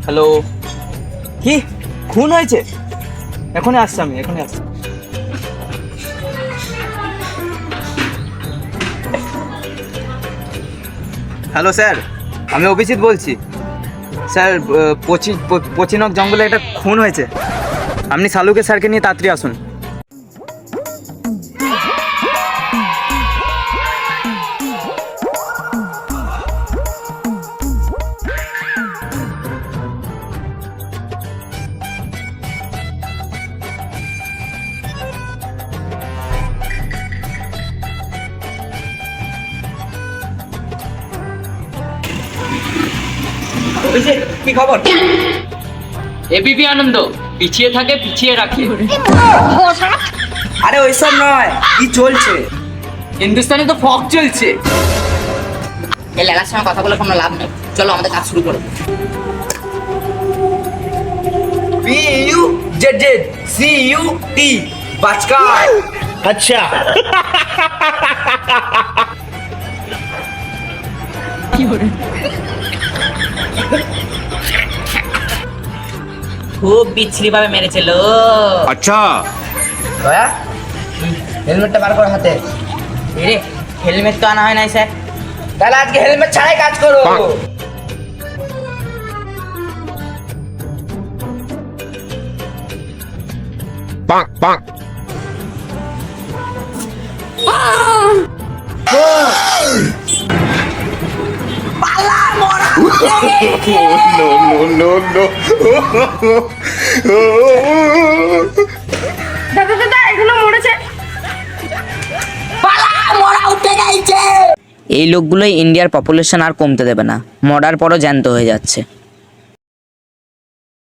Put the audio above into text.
Hello, কি খুন হয়েছে? এখনই আসছি, আমি এখনই আসছি। হ্যালো স্যার, আমি অভিজিৎ বলছি। স্যার, পচিনক জঙ্গলে একটা খুন হয়েছে। আপনি শালুকে স্যারকে নিয়ে তাড়াতাড়ি আসুন। কি খবর? এবিপি আনন্দ, পিছিয়ে থাকে পিছিয়ে রাখে। আরে ওইসব নয়, কি চলছে? হিন্দুস্তানে তো ফক চলছে। এই লেলার সঙ্গে কথা বলে কোনো লাভ নেই, চলো আমাদের কাজ শুরু করো। BUZZCUT বাচকা। अच्छा খুব বিচ্ছিরি ভাবে মেরেছে লো। अच्छा দয়া, হেলমেটটা বার কর হাতে। রে হেলমেট তো আনা হয় নাই স্যার। তাহলে আজকে হেলমেট ছাড়াই কাজ করো। पाक पाक नो नो नो দাদা দাদা এগুলো মরেছে। এই লোকগুলোই ইন্ডিয়ার পপুলেশন আর কমতে দেবে না, মরার পরও জ্যান্ত হয়ে যাচ্ছে।